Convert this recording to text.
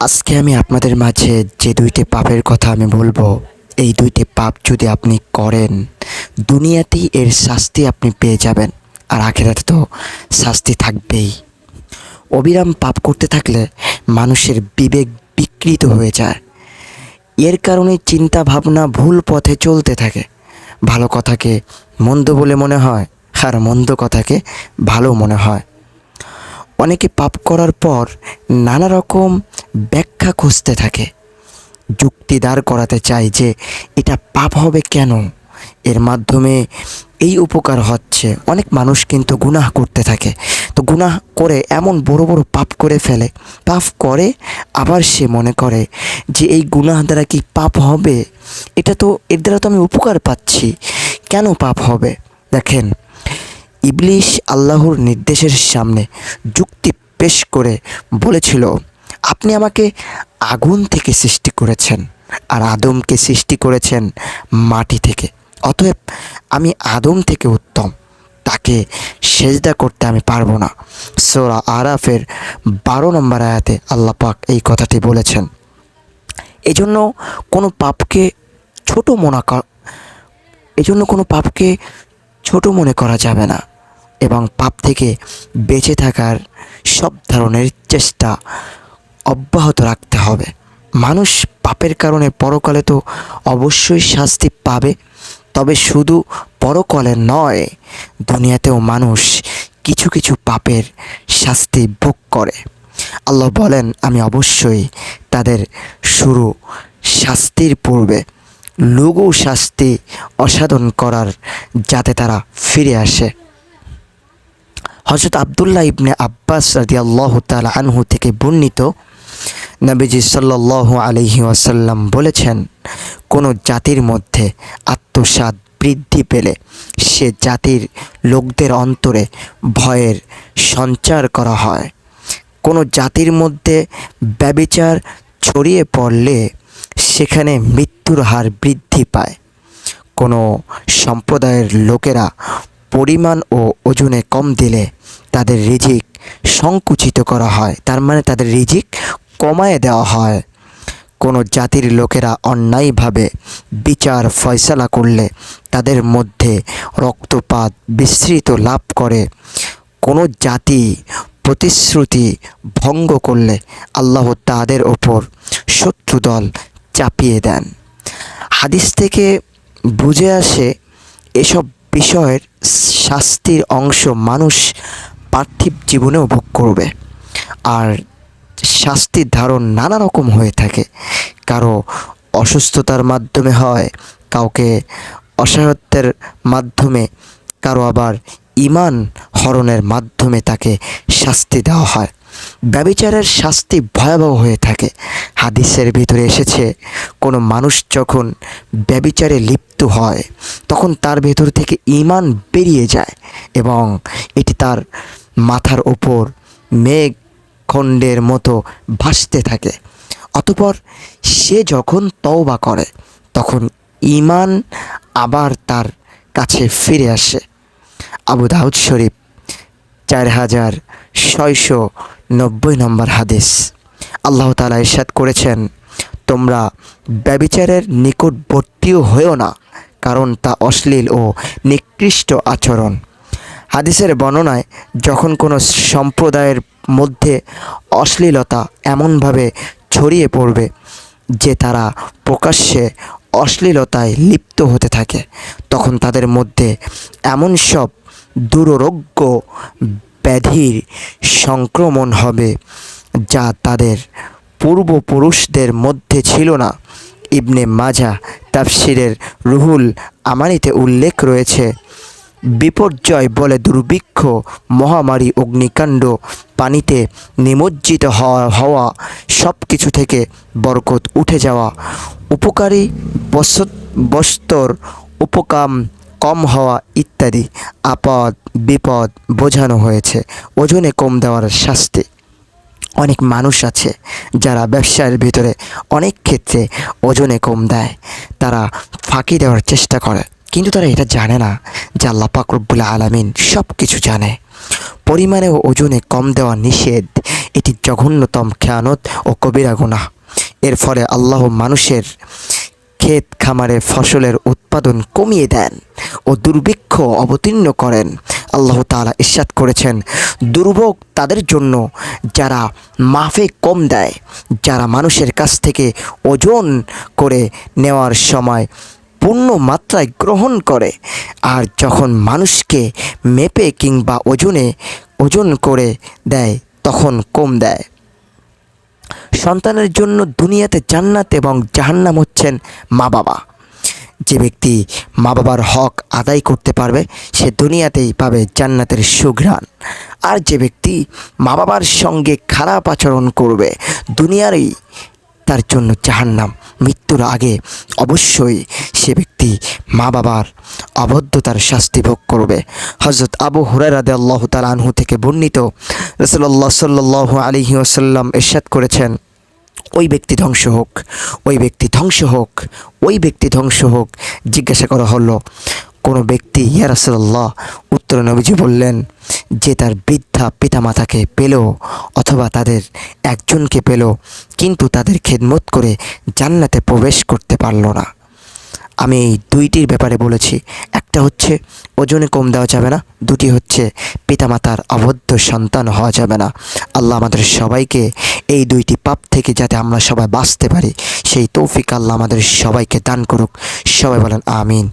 আজকে আমি আপনাদের মাঝে যে দুইটি পাপের কথা আমি বলবো, এই দুইটি পাপ যদি আপনি করেন, দুনিয়াতেই এর শাস্তি আপনি পেয়ে যাবেন, আর আখিরাতে তো শাস্তি থাকবেই। অবিরাম পাপ করতে থাকলে মানুষের বিবেক বিকৃত হয়ে যায়। এর কারণে চিন্তা ভাবনা ভুল পথে চলতে থাকে। ভালো কথাকে মন্দ বলে মনে হয়, আর মন্দ কথাকে ভালো মনে হয়। অনেকে পাপ করার পর নানা রকম ব্যাখ্যা খুঁজতে থাকে, যুক্তি দাঁড় করাতে চায় যে এটা পাপ হবে কেন, এর মাধ্যমে এই উপকার হচ্ছে। অনেক মানুষ কিন্তু গুনাহ করতে থাকে, তো গুনাহ করে এমন বড় বড় পাপ করে ফেলে, পাপ করে আবার সে মনে করে যে এই গুনাহ দ্বারা কি পাপ হবে, এটা তো এর দ্বারা তো আমি উপকার পাচ্ছি, কেন পাপ হবে। দেখেন, ইবলিশ আল্লাহর নির্দেশের সামনে যুক্তি পেশ করে বলেছিল, আপনি আমাকে আগুন থেকে সৃষ্টি করেছেন আর আদমকে সৃষ্টি করেছেন মাটি থেকে, অতএব আমি আদম থেকে উত্তম, তাকে সেজদা করতে আমি পারবো না। সূরা আরাফের 12 নম্বর আয়াতে আল্লাহ পাক এই কথাটি বলেছেন। এজন্য কোনো পাপকে ছোট মনে এজন্য কোনো পাপকে ছোট মনে করা যাবে না, এবং পাপ থেকে বেঁচে থাকার সব ধরনের চেষ্টা অব্যাহত রাখতে হবে। মানুষ পাপের কারণে পরকালে তো অবশ্যই শাস্তি পাবে, তবে শুধু পরকালে নয়, দুনিয়াতেও মানুষ কিছু কিছু পাপের শাস্তি ভোগ করে। আল্লাহ বলেন, আমি অবশ্যই তাদের শুরু শাস্তির পূর্বে লঘু শাস্তি অসাধন করার, যাতে তারা ফিরে আসে। হযরত আব্দুল্লাহ ইবনে আব্বাস রাদিয়াল্লাহু তাআলা আনহু থেকে বর্ণিত, নবীজি সাল্লাল্লাহু আলাইহি ওয়াসাল্লাম বলেছেন, কোনো জাতির মধ্যে আত্মসাৎ বৃদ্ধি পেলে সে জাতির লোকদের অন্তরে ভয়ের সঞ্চার করা হয়। কোনো জাতির মধ্যে ব্যভিচার ছড়িয়ে পড়লে সেখানে মৃত্যুর হার বৃদ্ধি পায়। কোনো সম্প্রদায়ের লোকেরা পরিমাণ ও ওজনে কম দিলে তাদের রিজিক সংকুচিত করা হয়, তার মানে তাদের রিজিক কমায় দেওয়া হয়। কোনো জাতির লোকেরা অন্যায়ভাবে বিচার ফয়সালা করলে তাদের মধ্যে রক্তপাত বিস্তৃত লাভ করে। কোনো জাতি প্রতিশ্রুতি ভঙ্গ করলে আল্লাহ তাদের ওপর শত্রুদল চাপিয়ে দেন। হাদিস থেকে বুঝে আসে, এসব বিষয়ের শাস্তির অংশ মানুষ পার্থিব জীবনেও ভোগ করবে। আর শাস্তির ধারণ নানা রকম হয়ে থাকে, কারো অসুস্থতার মাধ্যমে হয়, কাউকে অসহায়ত্বের মাধ্যমে, কারো আবার ঈমান হরণের মাধ্যমে তাকে শাস্তি দেওয়া হয়। ব্যভিচারের শাস্তি ভয়াবহ হয়ে থাকে। হাদিসের ভিতরে এসেছে, কোনো মানুষ যখন ব্যভিচারে লিপ্ত হয় তখন তার ভেতর থেকে ঈমান বেরিয়ে যায় এবং এটি তার মাথার ওপর মেঘখণ্ডের মতো ভাসতে থাকে। অতঃপর সে যখন তওবা করে তখন ঈমান আবার তার কাছে ফিরে আসে। আবু দাউদ শরীফ 4690 নম্বর হাদিস। আল্লাহ তাআলা ইরশাদ করেছেন, তোমরা ব্যভিচারের নিকটবর্তীও হয়েও না, কারণ তা অশ্লীল ও নিকৃষ্ট আচরণ। হাদিসের বর্ণনায়, যখন কোনো সম্প্রদায়ের মধ্যে অশ্লীলতা এমনভাবে ছড়িয়ে পড়বে যে তারা প্রকাশ্যে অশ্লীলতায় লিপ্ত হতে থাকে, তখন তাদের মধ্যে এমন সব দুরারোগ্য ব্যাধির সংক্রমণ হবে যা তাদের পূর্বপুরুষদের মধ্যে ছিল না। ইবনে মাজাহ তাফসিরের রুহুল আমানিতে উল্লেখ রয়েছে, বিপর্যয় বলে দুর্ভিক্ষ, মহামারী, অগ্নিকাণ্ড, পানিতে নিমজ্জিত হওয়া, সব কিছু থেকে বরকত উঠে যাওয়া, উপকারী বস্তুর উপকাম কম হওয়া ইত্যাদি আপদ বিপদ বোঝানো হয়েছে। ওজনে কম দেওয়ার শাস্তি। অনেক মানুষ আছে যারা ব্যবসার ভিতরে অনেক ক্ষেত্রে ওজনে কম দেয়, তারা ফাঁকি দেওয়ার চেষ্টা করে, কিন্তু তারা এটা জানে না যে আল্লাহ পাক রব্বুল আলামিন সব কিছু জানে। পরিমাণে ও ওজনে কম দেওয়া নিষেধ, এটি জঘন্যতম খেয়ানত ও কবিরা গুনাহ। এর ফলে আল্লাহ মানুষের ক্ষেত খামারে ফসলের উৎপাদন কমিয়ে দেন ও দুর্ভিক্ষ অবতীর্ণ করেন। আল্লাহ তাআলা ইরশাদ করেছেন, দুর্ভোগ তাদের জন্য যারা মাফে কম দেয়, যারা মানুষের কাছ থেকে ওজন করে নেওয়ার সময় পূর্ণ মাত্রায় গ্রহণ করে, আর যখন মানুষকে মেপে কিংবা ওজন করে দেয় তখন কম দেয়। সন্তানের জন্য দুনিয়াতে জান্নাত এবং জাহান্নাম হচ্ছেন মা বাবা। যে ব্যক্তি মা বাবার হক আদায় করতে পারবে সে দুনিয়াতেই পাবে জান্নাতের সুঘ্রাণ, আর যে ব্যক্তি মা বাবার সঙ্গে খারাপ আচরণ করবে দুনিয়ারই তার জন্য জাহান্নাম। মৃত্যুর আগে অবশ্যই সে ব্যক্তি মা বাবার অবদ্ধতার শাস্তি ভোগ করবে। হযরত আবু হুরায়রা রাদিয়াল্লাহু তাআলা আনহু থেকে বর্ণিত, রাসূলুল্লাহ সাল্লাল্লাহু আলাইহি ওয়াসাল্লাম ইরশাদ করেছেন, ওই ব্যক্তি ধ্বংস হোক, ওই ব্যক্তি ধ্বংস হোক, ওই ব্যক্তি ধ্বংস হোক। জিজ্ঞাসা করা হলো, কোনো ব্যক্তি? ইয়া রাসূলুল্লাহ। উত্তরে নবীজি বললেন, যে তার বৃদ্ধা পিতামাতাকে পেল অথবা তাদের একজনকে পেল কিন্তু তাদের খেদমত করে জান্নাতে প্রবেশ করতে পারল না। আমি এই দুইটির ব্যাপারে বলেছি, একটা হচ্ছে ওজনে কম দেওয়া যাবে না, দুটি হচ্ছে পিতামাতার অবদ্ধ সন্তান হওয়া যাবে না। আল্লাহ আমাদের সবাইকে এই দুইটি পাপ থেকে যাতে আমরা সবাই বাঁচতে পারি সেই তৌফিক আল্লাহ আমাদের সবাইকে দান করুক। সবাই বলেন আমিন।